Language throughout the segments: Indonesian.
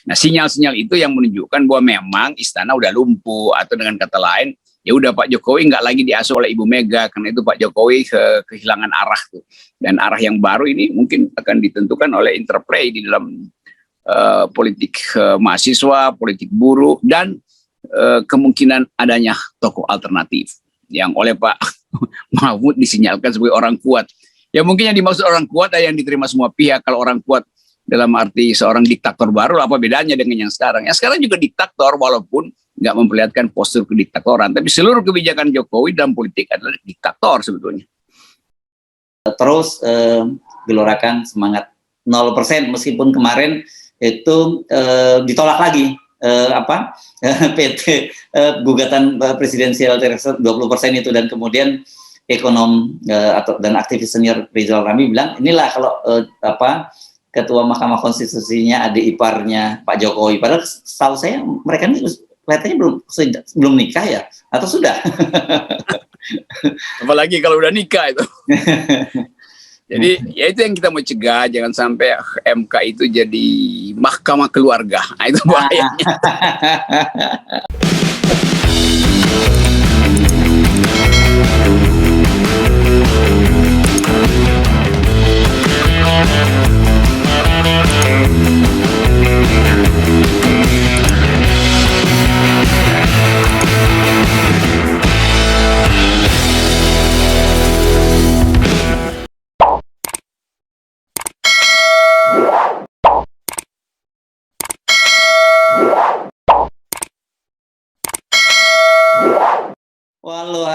Nah, sinyal-sinyal itu yang menunjukkan bahwa memang istana udah lumpuh, atau dengan kata lain, ya udah Pak Jokowi nggak lagi diasuh oleh Ibu Mega, karena itu Pak Jokowi kehilangan arah tuh. Dan arah yang baru ini mungkin akan ditentukan oleh interplay di dalam politik mahasiswa, politik buruh, dan kemungkinan adanya tokoh alternatif yang oleh Pak Mahfud disinyalkan sebagai orang kuat. Ya mungkin yang dimaksud orang kuat yang diterima semua pihak. Kalau orang kuat dalam arti seorang diktator baru, apa bedanya dengan yang sekarang? Yang sekarang juga diktator, walaupun nggak memperlihatkan postur kediktatoran, tapi seluruh kebijakan Jokowi dalam politik adalah diktator sebetulnya. Terus gelorakan semangat 0%, meskipun kemarin itu ditolak lagi PT gugatan presidensial 20% itu, dan kemudian ekonom dan aktivis senior Rizal Ramli bilang inilah kalau ketua Mahkamah Konstitusinya adik iparnya Pak Jokowi. Padahal setahu saya mereka ini kelihatannya belum nikah ya, atau sudah? Apalagi kalau udah nikah itu. Jadi ya itu yang kita mau cegah, jangan sampai MK itu jadi mahkamah keluarga. Nah, itu bahayanya.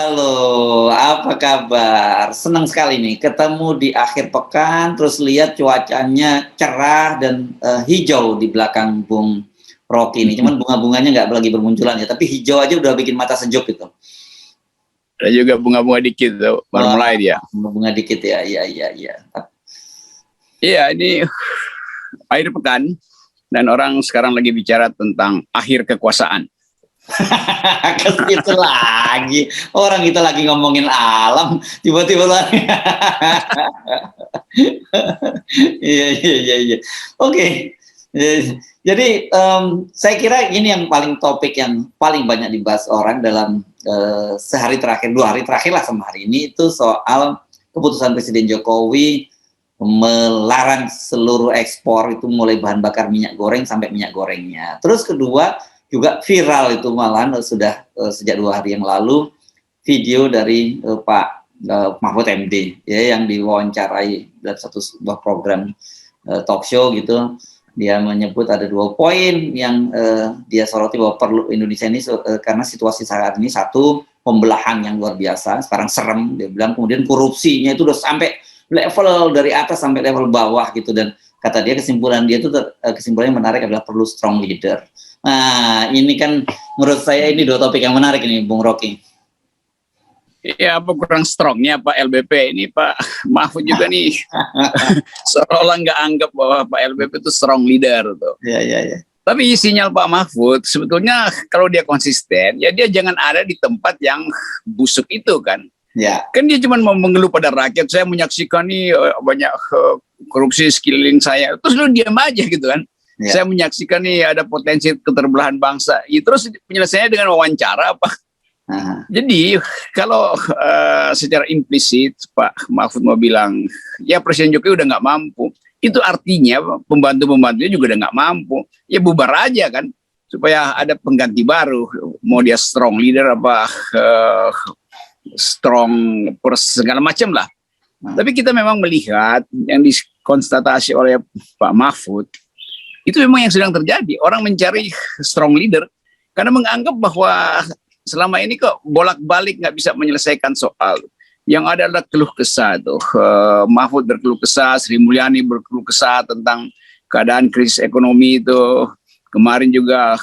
Halo, apa kabar? Senang sekali nih ketemu di akhir pekan, terus lihat cuacanya cerah dan hijau di belakang Bung Rocky ini. Cuman bunga-bunganya nggak lagi bermunculan ya, tapi hijau aja udah bikin mata sejuk gitu. Ada juga bunga-bunga dikit tuh, baru mulai dia. Bunga dikit ya, iya. Iya, ini akhir pekan dan orang sekarang lagi bicara tentang akhir kekuasaan. Itu lagi orang kita lagi ngomongin alam tiba-tiba lagi. Iya. Oke. Jadi saya kira ini yang paling topik yang paling banyak dibahas orang dalam sehari terakhir, 2 hari terakhir lah sama hari ini, itu soal keputusan Presiden Jokowi melarang seluruh ekspor itu, mulai bahan bakar minyak goreng sampai minyak gorengnya. Terus kedua, juga viral itu malahan sudah sejak 2 hari yang lalu video dari Pak Mahfud MD ya, yang diwawancarai dalam sebuah program talk show gitu. Dia menyebut ada 2 poin yang dia soroti bahwa perlu Indonesia ini karena situasi saat ini, satu, pembelahan yang luar biasa, sekarang serem dia bilang, kemudian korupsinya itu udah sampai level dari atas sampai level bawah gitu, dan kata dia kesimpulan yang menarik adalah perlu strong leader. Nah, ini kan menurut saya ini 2 topik yang menarik ini, Bung Rocky. Iya, apa kurang strongnya Pak LBP ini, Pak Mahfud juga nih seolah nggak anggap bahwa Pak LBP itu strong leader tuh. Iya. Tapi sinyal Pak Mahfud sebetulnya kalau dia konsisten, ya dia jangan ada di tempat yang busuk itu kan. Ya. Kan dia cuma mau mengeluh pada rakyat, saya menyaksikan nih banyak korupsi sekeliling saya, terus lu diam aja gitu kan. Ya. Saya menyaksikan nih ada potensi keterbelahan bangsa. Ya, terus penyelesaiannya dengan wawancara apa? Jadi kalau secara implisit Pak Mahfud mau bilang ya Presiden Jokowi udah nggak mampu, itu artinya pembantu-pembantunya juga udah nggak mampu. Ya bubar aja kan, supaya ada pengganti baru. Mau dia strong leader apa strong segala macam lah. Tapi kita memang melihat yang dikonstatasi oleh Pak Mahfud itu memang yang sedang terjadi. Orang mencari strong leader karena menganggap bahwa selama ini kok bolak-balik nggak bisa menyelesaikan soal. Yang ada adalah keluh kesah tuh. Mahfud berkeluh kesah, Sri Mulyani berkeluh kesah tentang keadaan krisis ekonomi itu. Kemarin juga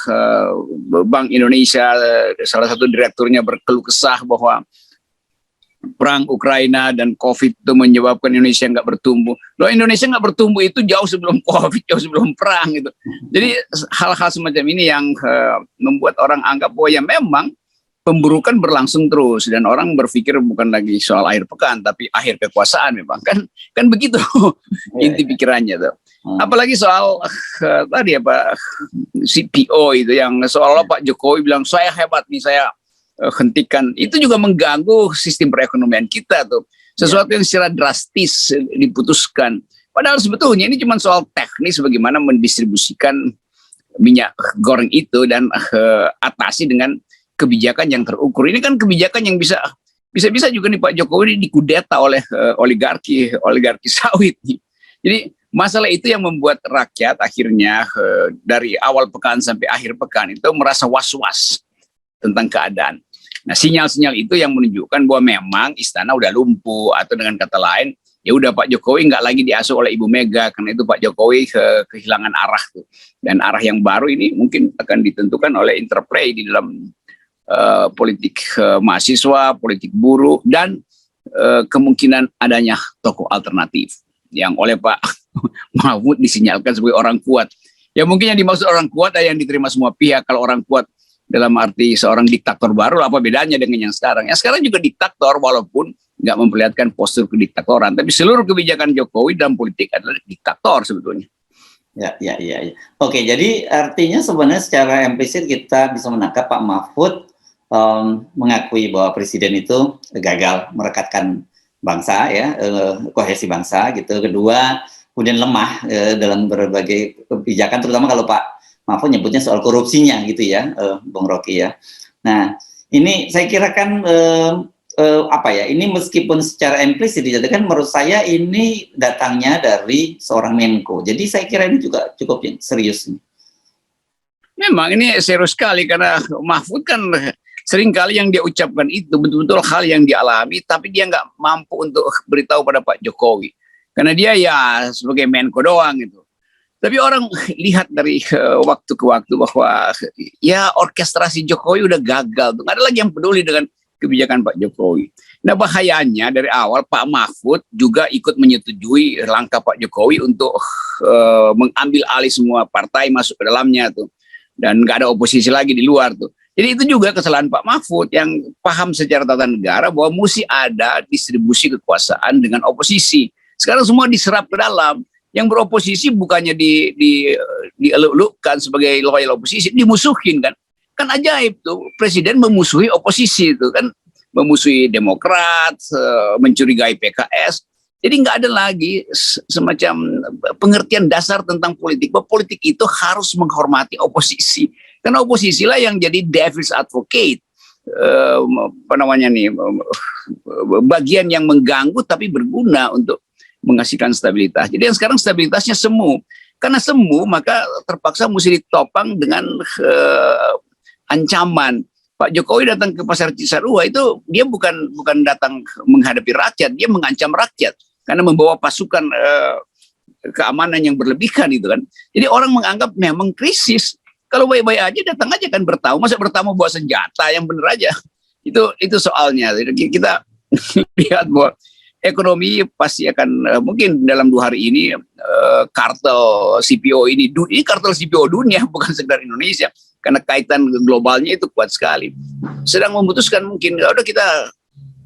Bank Indonesia salah satu direkturnya berkeluh kesah bahwa perang Ukraina dan COVID itu menyebabkan Indonesia nggak bertumbuh. Loh, Indonesia nggak bertumbuh itu jauh sebelum COVID, jauh sebelum perang gitu. Jadi hal-hal semacam ini yang membuat orang anggap bahwa ya memang pemburukan berlangsung terus, dan orang berpikir bukan lagi soal akhir pekan tapi akhir kekuasaan memang kan begitu inti pikirannya tuh. Apalagi soal tadi apa CPO itu yang seolah Pak Jokowi bilang saya hebat nih, saya hentikan. Itu juga mengganggu sistem perekonomian kita tuh. Sesuatu yang secara drastis diputuskan. Padahal sebetulnya ini cuma soal teknis bagaimana mendistribusikan minyak goreng itu dan atasi dengan kebijakan yang terukur. Ini kan kebijakan yang bisa juga nih Pak Jokowi ini dikudeta oleh oligarki sawit nih. Jadi masalah itu yang membuat rakyat akhirnya dari awal pekan sampai akhir pekan itu merasa was-was tentang keadaan. Nah, sinyal-sinyal itu yang menunjukkan bahwa memang istana udah lumpuh, atau dengan kata lain, ya udah Pak Jokowi nggak lagi diasuh oleh Ibu Mega, karena itu Pak Jokowi kehilangan arah tuh. Dan arah yang baru ini mungkin akan ditentukan oleh interplay di dalam politik mahasiswa, politik buruh, dan kemungkinan adanya tokoh alternatif yang oleh Pak Mahfud disinyalkan sebagai orang kuat. Ya mungkin yang dimaksud orang kuat yang diterima semua pihak. Kalau orang kuat dalam arti seorang diktator baru, apa bedanya dengan yang sekarang? Yang sekarang juga diktator walaupun nggak memperlihatkan postur kediktatoran. Tapi seluruh kebijakan Jokowi dalam politik adalah diktator sebetulnya. Ya. Oke, jadi artinya sebenarnya secara implisit kita bisa menangkap Pak Mahfud mengakui bahwa presiden itu gagal merekatkan bangsa, ya, kohesi bangsa gitu. Kedua, kemudian lemah dalam berbagai kebijakan, terutama kalau Pak Mahfud nyebutnya soal korupsinya gitu ya, Bung Rocky ya. Nah, ini saya kira kan ini meskipun secara implisit dijadikan, menurut saya ini datangnya dari seorang Menko. Jadi saya kira ini juga cukup serius. Memang ini serius sekali karena Mahfud kan seringkali yang dia ucapkan itu betul-betul hal yang dialami, tapi dia nggak mampu untuk beritahu pada Pak Jokowi. Karena dia ya sebagai Menko doang gitu. Tapi orang lihat dari waktu ke waktu bahwa ya orkestrasi Jokowi udah gagal. Nggak ada lagi yang peduli dengan kebijakan Pak Jokowi. Nah bahayanya dari awal Pak Mahfud juga ikut menyetujui langkah Pak Jokowi untuk mengambil alih semua partai masuk ke dalamnya tuh. Dan nggak ada oposisi lagi di luar tuh. Jadi itu juga kesalahan Pak Mahfud yang paham secara tata negara bahwa mesti ada distribusi kekuasaan dengan oposisi. Sekarang semua diserap ke dalam. Yang beroposisi bukannya dieluk-elukkan sebagai loyal oposisi, dimusuhin kan. Kan ajaib tuh, presiden memusuhi oposisi itu kan, memusuhi Demokrat, mencurigai PKS. Jadi nggak ada lagi semacam pengertian dasar tentang politik, bahwa politik itu harus menghormati oposisi. Karena oposisi lah yang jadi devil's advocate, bagian yang mengganggu tapi berguna untuk menghasilkan stabilitas. Jadi yang sekarang stabilitasnya semu. Karena semu maka terpaksa mesti ditopang dengan ancaman. Pak Jokowi datang ke pasar Cisarua itu dia bukan datang menghadapi rakyat, dia mengancam rakyat karena membawa pasukan keamanan yang berlebihan itu kan. Jadi orang menganggap memang krisis. Kalau baik-baik aja datang aja kan bertamu, masa bertamu bawa senjata, yang bener aja. Itu soalnya. Jadi kita lihat bahwa ekonomi pasti akan mungkin dalam 2 hari ini kartel CPO ini kartel CPO dunia, bukan sekedar Indonesia, karena kaitan globalnya itu kuat sekali. Sedang memutuskan mungkin udah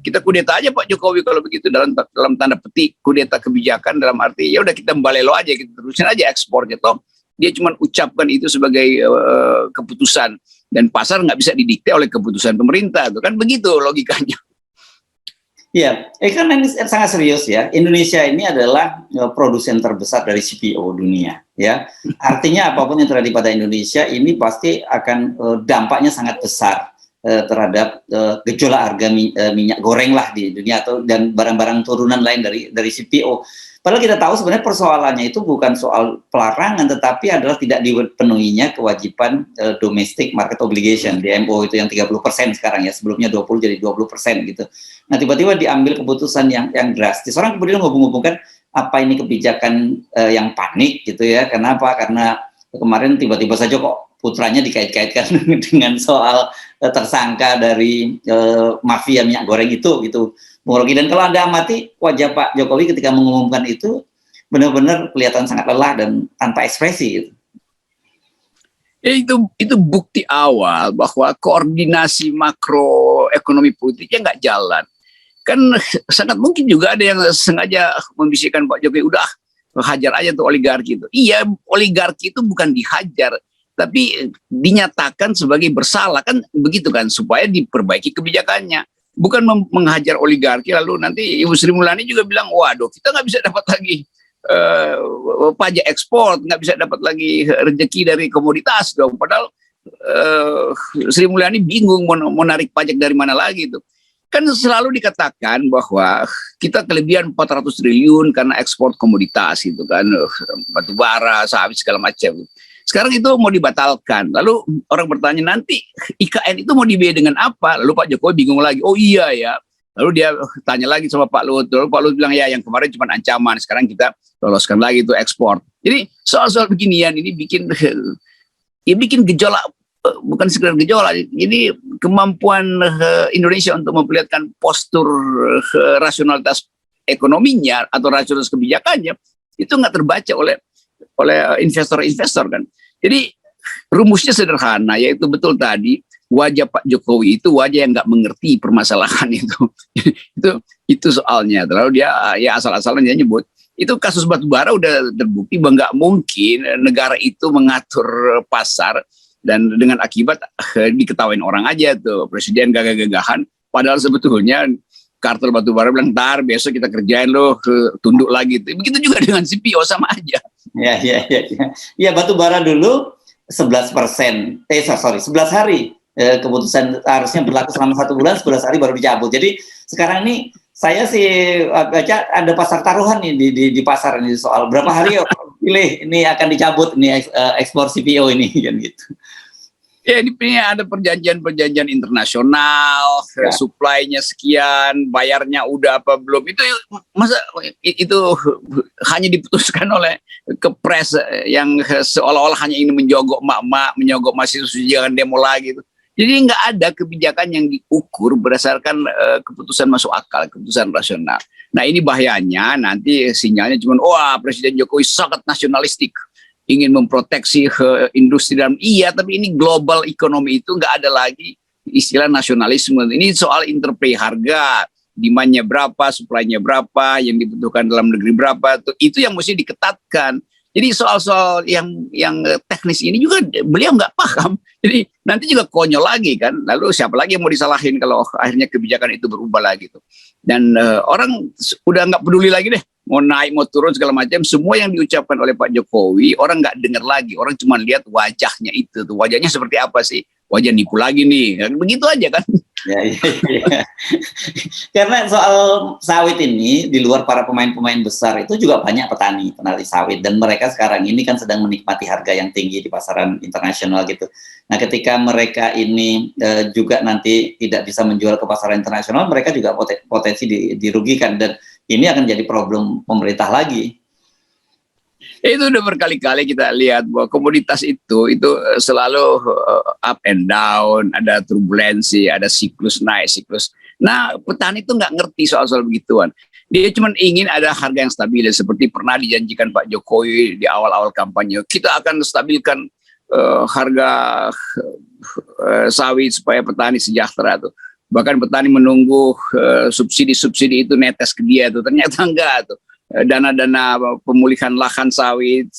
kita kudeta aja Pak Jokowi kalau begitu, dalam tanda petik kudeta kebijakan, dalam arti ya udah kita balelo aja, kita terusin aja ekspornya, toh dia cuma ucapkan itu sebagai keputusan dan pasar nggak bisa didikte oleh keputusan pemerintah, itu kan begitu logikanya. Iya, kan ini sangat serius ya. Indonesia ini adalah produsen terbesar dari CPO dunia, ya. Artinya apapun yang terjadi pada Indonesia ini pasti akan dampaknya sangat besar terhadap gejolak harga minyak goreng lah di dunia, dan barang-barang turunan lain dari CPO. Padahal kita tahu sebenarnya persoalannya itu bukan soal pelarangan, tetapi adalah tidak dipenuhinya kewajiban domestic market obligation, DMO itu yang 30% sekarang ya, sebelumnya 20 jadi 20% gitu. Nah tiba-tiba diambil keputusan yang drastis. Orang kemudian menghubung-hubungkan apa ini kebijakan yang panik gitu ya. Kenapa? Karena kemarin tiba-tiba saja kok putranya dikait-kaitkan dengan soal tersangka dari mafia minyak goreng itu gitu. Dan kalau Anda amati wajah Pak Jokowi ketika mengumumkan itu benar-benar kelihatan sangat lelah dan tanpa ekspresi gitu. Itu bukti awal bahwa koordinasi makroekonomi politiknya nggak jalan. Kan sangat mungkin juga ada yang sengaja membisikkan Pak Jokowi, udah hajar aja tuh oligarki itu. Iya, oligarki itu bukan dihajar, tapi dinyatakan sebagai bersalah, kan begitu kan, supaya diperbaiki kebijakannya. Bukan menghajar oligarki lalu nanti Ibu Sri Mulyani juga bilang, waduh kita nggak bisa dapat lagi pajak ekspor, nggak bisa dapat lagi rezeki dari komoditas dong. Padahal Sri Mulyani bingung mau narik pajak dari mana lagi itu. Kan selalu dikatakan bahwa kita kelebihan 400 triliun karena ekspor komoditas itu kan, batu bara, sawit segala macam. Sekarang itu mau dibatalkan. Lalu orang bertanya, nanti IKN itu mau dibiayai dengan apa? Lalu Pak Jokowi bingung lagi. Oh iya ya. Lalu dia tanya lagi sama Pak Luhut. Lalu Pak Luhut bilang, ya yang kemarin cuma ancaman, sekarang kita loloskan lagi itu ekspor. Jadi soal-soal beginian ini bikin gejolak, bukan sekedar gejolak. Ini kemampuan Indonesia untuk memperlihatkan postur rasionalitas ekonominya atau rasionalitas kebijakannya itu nggak terbaca oleh investor-investor kan. Jadi rumusnya sederhana, yaitu betul tadi, wajah Pak Jokowi itu wajah yang nggak mengerti permasalahan itu. itu soalnya. Lalu dia ya asal-asalan dia nyebut itu kasus batubara udah terbukti bahwa nggak mungkin negara itu mengatur pasar dan dengan akibat diketawain orang aja tuh presiden gagah-gagahan, padahal sebetulnya kartel batubara bilang ntar besok kita kerjain loh, tunduk lagi. Begitu juga dengan CPO, sama aja. Ya batubara dulu 11%, 11 hari. Keputusan harusnya berlaku selama 1 bulan, 11 hari baru dicabut. Jadi sekarang ini saya sih baca ada pasar taruhan nih di pasar ini soal berapa hari pilih ini akan dicabut ini ekspor CPO ini kan gitu. Ya ini ada perjanjian internasional, ya. Supply-nya sekian, bayarnya udah apa belum, itu masa itu hanya diputuskan oleh kepres yang seolah-olah hanya ini menjogok emak-emak, menyogok mahasiswa jangan demo lagi itu. Jadi nggak ada kebijakan yang diukur berdasarkan keputusan masuk akal, keputusan rasional. Nah ini bahayanya, nanti sinyalnya cuma, wah Presiden Jokowi sangat nasionalistik, ingin memproteksi industri dalam. Iya, tapi ini global ekonomi itu nggak ada lagi istilah nasionalisme. Ini soal interplay harga, demand-nya berapa, supply-nya berapa, yang dibutuhkan dalam negeri berapa, itu yang mesti diketatkan. Jadi soal-soal yang teknis ini juga beliau nggak paham. Jadi nanti juga konyol lagi kan. Lalu siapa lagi yang mau disalahin kalau akhirnya kebijakan itu berubah lagi tuh. Dan orang udah nggak peduli lagi deh. Mau naik, mau turun segala macam. Semua yang diucapkan oleh Pak Jokowi orang nggak dengar lagi. Orang cuma lihat wajahnya itu tuh. Wajahnya seperti apa sih? Wajah nipu lagi nih. Begitu aja kan. Ya. Karena soal sawit ini di luar para pemain-pemain besar itu juga banyak petani sawit, dan mereka sekarang ini kan sedang menikmati harga yang tinggi di pasaran internasional gitu. Nah, ketika mereka ini juga nanti tidak bisa menjual ke pasaran internasional, mereka juga potensi dirugikan, dan ini akan jadi problem pemerintah lagi. Itu udah berkali-kali kita lihat bahwa komoditas itu selalu up and down, ada turbulensi, ada siklus naik, siklus. Nah, petani itu nggak ngerti soal-soal begituan. Dia cuma ingin ada harga yang stabil, seperti pernah dijanjikan Pak Jokowi di awal-awal kampanye. Kita akan stabilkan harga sawit supaya petani sejahtera tuh. Bahkan petani menunggu subsidi-subsidi itu netes ke dia tuh. Ternyata enggak tuh. Dana-dana pemulihan lahan sawit,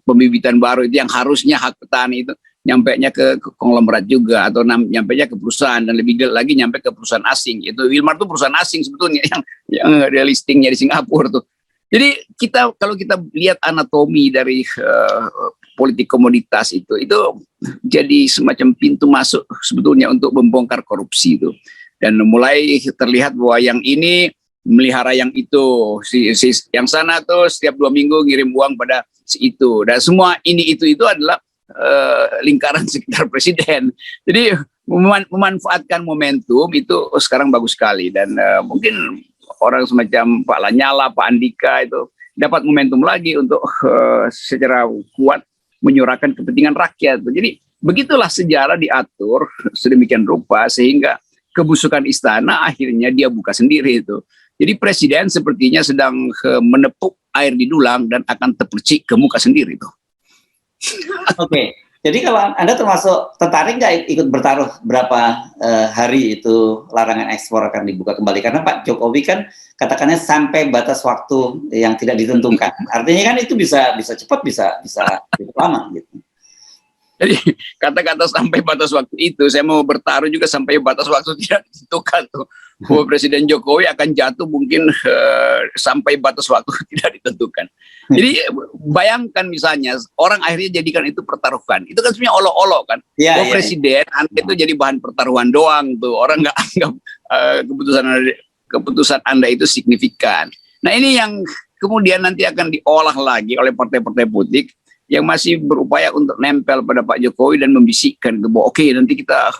pembibitan baru itu yang harusnya hak petani itu nyampainya ke konglomerat juga, atau nyampainya ke perusahaan, dan lebih lagi nyampe ke perusahaan asing. Itu Wilmar tuh perusahaan asing sebetulnya yang listingnya di Singapura tuh. Jadi kalau kita lihat anatomi dari politik komoditas itu jadi semacam pintu masuk sebetulnya untuk membongkar korupsi itu. Dan mulai terlihat bahwa yang ini melihara yang itu, yang sana tuh setiap 2 minggu ngirim uang pada si itu, dan semua ini itu adalah lingkaran sekitar presiden. Jadi memanfaatkan momentum itu sekarang bagus sekali, dan mungkin orang semacam Pak Lanyala, Pak Andika itu dapat momentum lagi untuk secara kuat menyuarakan kepentingan rakyat. Jadi begitulah sejarah diatur sedemikian rupa sehingga kebusukan istana akhirnya dia buka sendiri itu. Jadi presiden sepertinya sedang menepuk air di dulang dan akan terpercik ke muka sendiri tuh. Oke. Jadi kalau Anda termasuk tertarik nggak ikut bertaruh berapa hari itu larangan ekspor akan dibuka kembali? Karena Pak Jokowi kan katakannya sampai batas waktu yang tidak ditentukan. Artinya kan itu bisa cepat, bisa lama gitu. Jadi kata-kata sampai batas waktu itu, saya mau bertaruh juga sampai batas waktu tidak ditentukan tuh. Bahwa Presiden Jokowi akan jatuh mungkin sampai batas waktu tidak ditentukan. Jadi bayangkan misalnya orang akhirnya jadikan itu pertaruhan. Itu kan sebenarnya olok-olok kan. Bahwa Presiden Anda itu jadi bahan pertaruhan doang tuh. Orang nggak anggap keputusan Anda itu signifikan. Nah ini yang kemudian nanti akan diolah lagi oleh partai-partai politik yang masih berupaya untuk nempel pada Pak Jokowi dan membisikkan bahwa oke, nanti kita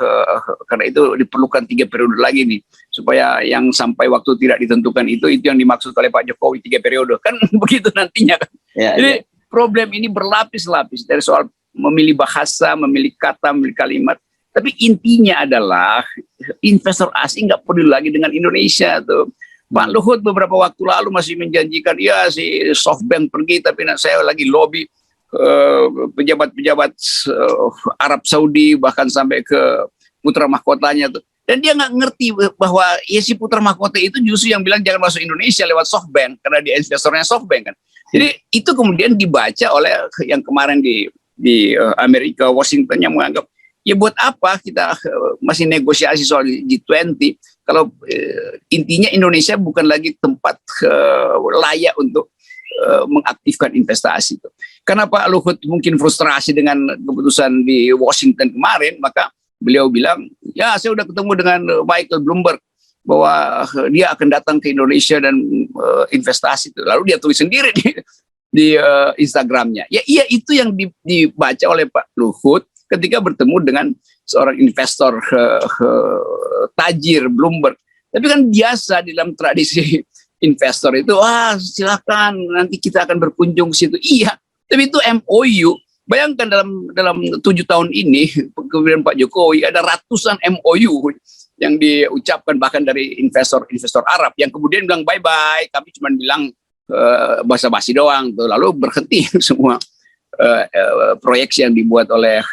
karena itu diperlukan 3 periode lagi nih supaya yang sampai waktu tidak ditentukan itu yang dimaksud oleh Pak Jokowi 3 periode kan begitu nantinya kan. Jadi problem ini berlapis-lapis dari soal memilih bahasa, memilih kata, memilih kalimat, tapi intinya adalah investor asing nggak peduli lagi dengan Indonesia tuh. Pak Luhut beberapa waktu lalu masih menjanjikan ya si SoftBank pergi, tapi saya lagi lobby pejabat-pejabat Arab Saudi bahkan sampai ke putra mahkotanya tuh, dan dia nggak ngerti bahwa ya si putra mahkota itu justru yang bilang jangan masuk Indonesia lewat SoftBank karena dia investornya SoftBank kan. Jadi itu kemudian dibaca oleh yang kemarin di Amerika, Washington, yang menganggap ya buat apa kita masih negosiasi soal G20 kalau intinya Indonesia bukan lagi tempat layak untuk mengaktifkan investasi itu. Karena Pak Luhut mungkin frustrasi dengan keputusan di Washington kemarin, maka beliau bilang, ya saya udah ketemu dengan Michael Bloomberg bahwa dia akan datang ke Indonesia dan investasi itu. Lalu dia tulis sendiri di Instagramnya. Ya iya, itu yang dibaca oleh Pak Luhut ketika bertemu dengan seorang investor tajir Bloomberg. Tapi kan biasa di dalam tradisi investor itu, silakan nanti kita akan berkunjung ke situ. Iya, tapi itu MOU. Bayangkan dalam 7 tahun ini kemudian Pak Jokowi ada ratusan MOU yang diucapkan bahkan dari investor Arab yang kemudian bilang bye bye, kami cuma bilang basa-basi doang tuh, lalu berhenti semua proyeksi yang dibuat oleh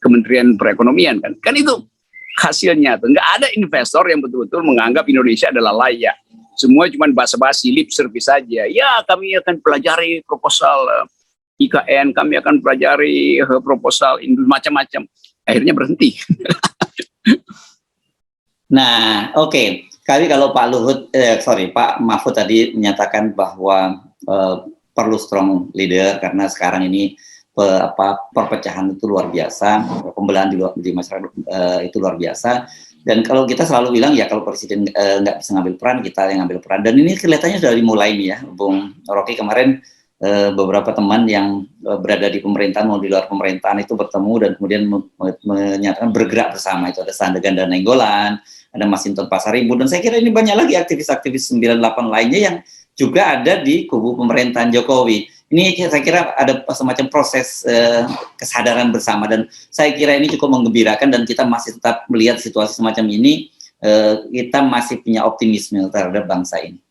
Kementerian Perekonomian kan itu hasilnya tuh. Nggak ada investor yang betul-betul menganggap Indonesia adalah layak. Semua cuma basa-basi, lip service saja. Ya, kami akan pelajari proposal IKN, kami akan pelajari proposal macam-macam. Akhirnya berhenti. Nah, oke. Kali kalau Pak Mahfud tadi menyatakan bahwa perlu strong leader karena sekarang ini perpecahan itu luar biasa, pembelahan di masyarakat itu luar biasa. Dan kalau kita selalu bilang ya kalau presiden nggak bisa ngambil peran, kita yang ngambil peran. Dan ini kelihatannya sudah dimulai nih ya, Bung Rocky. Kemarin beberapa teman yang berada di pemerintahan maupun di luar pemerintahan itu bertemu dan kemudian menyatakan bergerak bersama. Itu ada Sandegan dan Nenggolan, ada Masinton Pasaribu, dan saya kira ini banyak lagi aktivis-aktivis 98 lainnya yang juga ada di kubu pemerintahan Jokowi. Ini saya kira ada semacam proses kesadaran bersama, dan saya kira ini cukup menggembirakan, dan kita masih tetap melihat situasi semacam ini, kita masih punya optimisme terhadap bangsa ini.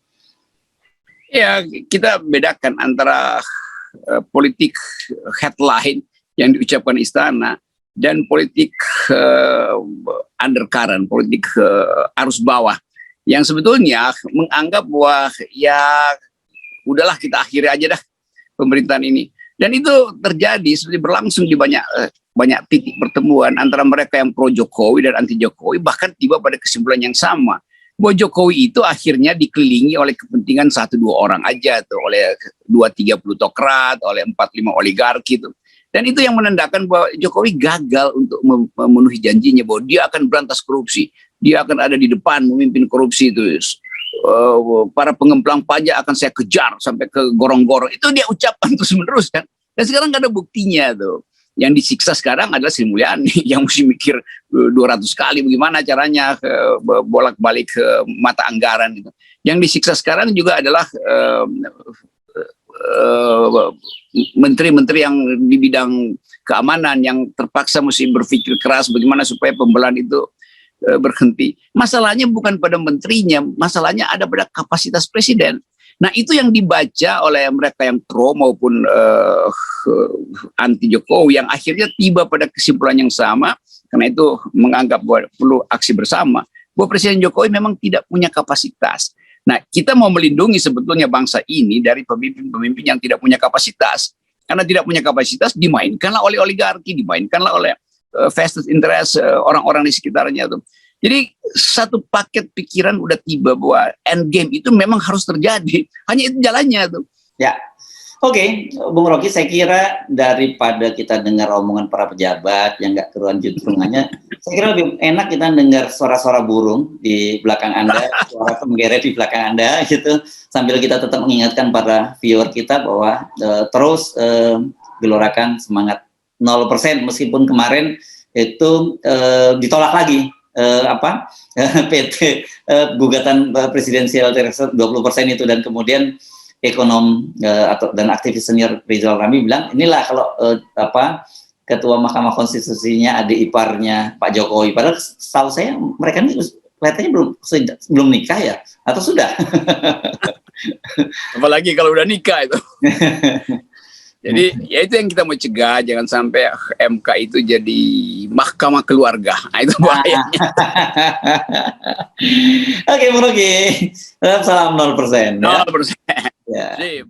Ya, kita bedakan antara politik headline yang diucapkan istana dan politik undercurrent, politik arus bawah yang sebetulnya menganggap bahwa ya udahlah kita akhiri aja dah pemerintahan ini. Dan itu terjadi seperti berlangsung di banyak titik pertemuan antara mereka yang pro Jokowi dan anti Jokowi, bahkan tiba pada kesimpulan yang sama bahwa Jokowi itu akhirnya dikelilingi oleh kepentingan 1-2 orang aja tuh, oleh 2-3 plutokrat, oleh 4-5 oligarki itu. Dan itu yang menandakan bahwa Jokowi gagal untuk memenuhi janjinya bahwa dia akan berantas korupsi, dia akan ada di depan memimpin korupsi itu. Para pengemplang pajak akan saya kejar sampai ke gorong-gorong. Itu dia ucapkan terus-menerus kan. Dan sekarang nggak ada buktinya tuh. Yang disiksa sekarang adalah Sri Mulyani yang mesti mikir 200 kali bagaimana caranya bolak-balik ke mata anggaran gitu. Yang disiksa sekarang juga adalah menteri-menteri yang di bidang keamanan yang terpaksa mesti berpikir keras bagaimana supaya pembelahan itu berhenti. Masalahnya bukan pada menterinya, masalahnya ada pada kapasitas presiden. Nah, itu yang dibaca oleh mereka yang pro maupun anti Jokowi, yang akhirnya tiba pada kesimpulan yang sama, karena itu menganggap bahwa perlu aksi bersama, bahwa Presiden Jokowi memang tidak punya kapasitas. Nah, kita mau melindungi sebetulnya bangsa ini dari pemimpin-pemimpin yang tidak punya kapasitas. Karena tidak punya kapasitas, dimainkanlah oleh oligarki, dimainkanlah oleh vested interest orang-orang di sekitarnya tuh. Jadi satu paket pikiran udah tiba bahwa end game itu memang harus terjadi. Hanya itu jalannya tuh. Ya, oke, Bung Rocky, saya kira daripada kita dengar omongan para pejabat yang nggak keruan juntrungannya, saya kira lebih enak kita dengar suara-suara burung di belakang Anda, suara penggeret di belakang Anda, gitu, sambil kita tetap mengingatkan para viewer kita bahwa terus gelorakan semangat 0%, meskipun kemarin itu ditolak lagi. PT gugatan presidensial 20% itu, dan kemudian ekonom dan aktivis senior Rizal Ramli bilang inilah kalau ketua Mahkamah Konstitusinya adik iparnya Pak Jokowi, padahal setahu saya mereka ini kelihatannya belum nikah ya, atau sudah? Apalagi kalau udah nikah itu. Jadi ya itu yang kita mau cegah, jangan sampai MK itu jadi mahkamah keluarga. Nah, itu bahayanya. Oke, Bung Rocky. Salam 0%. 0%. Ya. Sip.